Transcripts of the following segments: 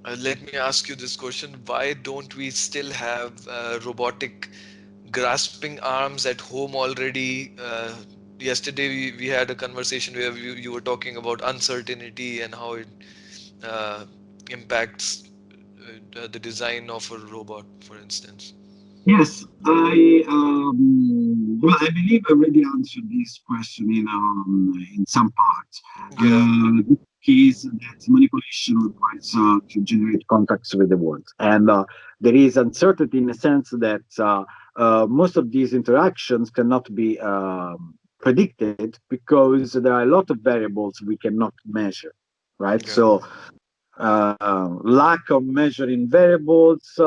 Let me ask you this question: why don't we still have robotic grasping arms at home already? Yesterday we had a conversation where you were talking about uncertainty and how it uh, impacts the design of a robot, for instance. Yes, well, I believe I already answered this question in some parts. Yeah, The key is that manipulation requires to generate contacts with the world, and there is uncertainty in the sense that most of these interactions cannot be predicted because there are a lot of variables we cannot measure, right? yeah, So lack of measuring variables,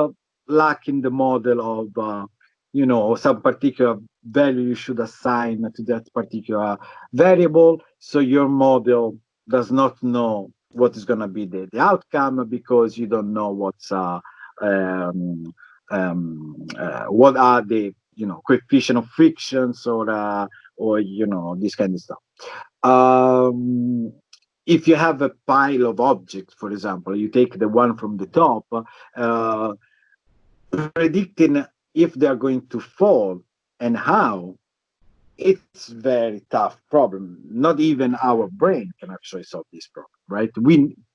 lack in the model of, some particular value you should assign to that particular variable. So your model does not know what is going to be the outcome because you don't know um, what are the, coefficient of frictions or, this kind of stuff. Um, if you have a pile of objects, for example, you take the one from the top, uh, predicting if they are going to fall and how, it's very tough problem. Not even our brain can actually solve this problem, right?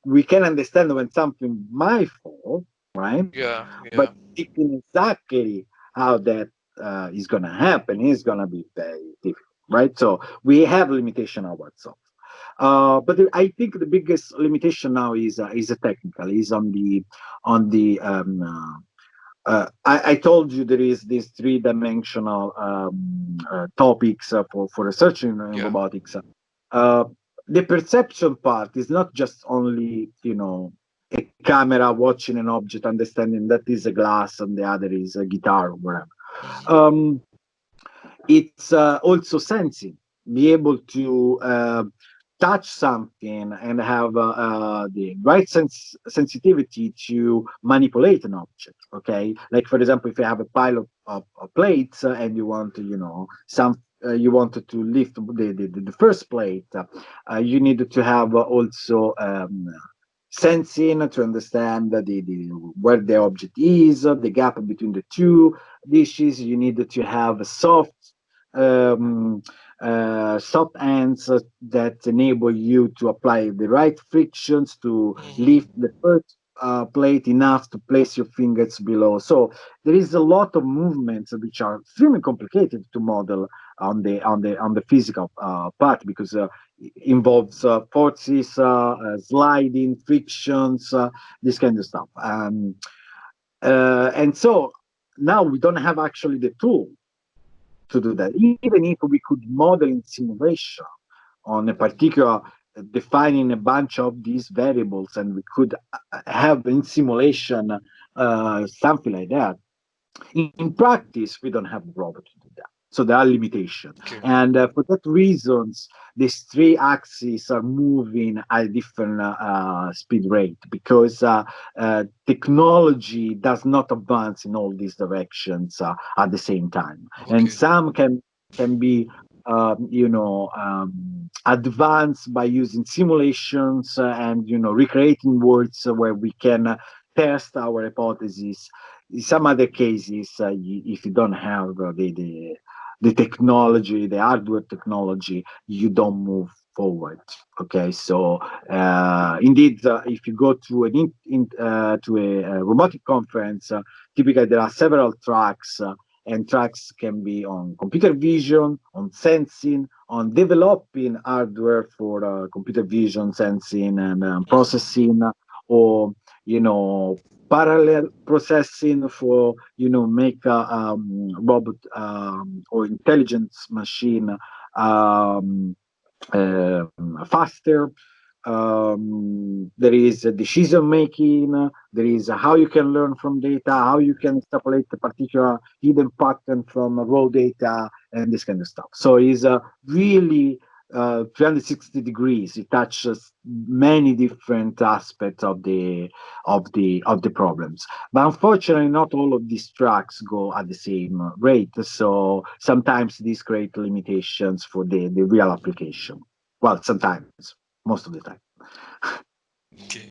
We can understand when something might fall, right? yeah, But yeah. predicting exactly how that is going to happen is going to be very difficult, right? So we have limitation ourselves. But I think the biggest limitation now is a technical, is I told you there is these three-dimensional topics for research in Yeah. robotics. Uh, the perception part is not just only, a camera watching an object, understanding that is a glass and the other is a guitar or whatever. Hmm. Um, it's also sensing, be able to touch something and have the right sensitivity to manipulate an object. Okay, like for example, if you have a pile of plates and you want to, you wanted to lift the first plate, you need to have also sensing to understand where the object is, the gap between the two dishes. You need to have a um, soft ends that enable you to apply the right frictions to lift Hmm. the first plate enough to place your fingers below. So there is a lot of movements which are extremely complicated to model on the physical part because it involves forces, sliding, frictions, this kind of stuff. And so now we don't have actually the tool to do that. Even if we could model in simulation on a particular defining a bunch of these variables, and we could have in simulation something like that. In practice, we don't have a robot to do that. So there are limitations. Okay. And for that reasons, these three axes are moving at a different speed rate because technology does not advance in all these directions at the same time. And Okay. some can be advanced by using simulations and recreating worlds where we can test our hypotheses. In some other cases, if you don't have the technology, the hardware technology, you don't move forward. Okay, so indeed, if you go to to a robotic conference, typically there are several tracks, and tracks can be on computer vision, on sensing, on developing hardware for computer vision, sensing, and Hmm. processing, or you know parallel processing for make a robot or intelligence machine faster. There is decision making. There is how you can learn from data, how you can extrapolate a particular hidden pattern from raw data, and this kind of stuff. So it's really 360 degrees. It touches many different aspects of the problems. But unfortunately, not all of these tracks go at the same rate. So sometimes these create limitations for the real application. Well, sometimes, most of the time. Okay.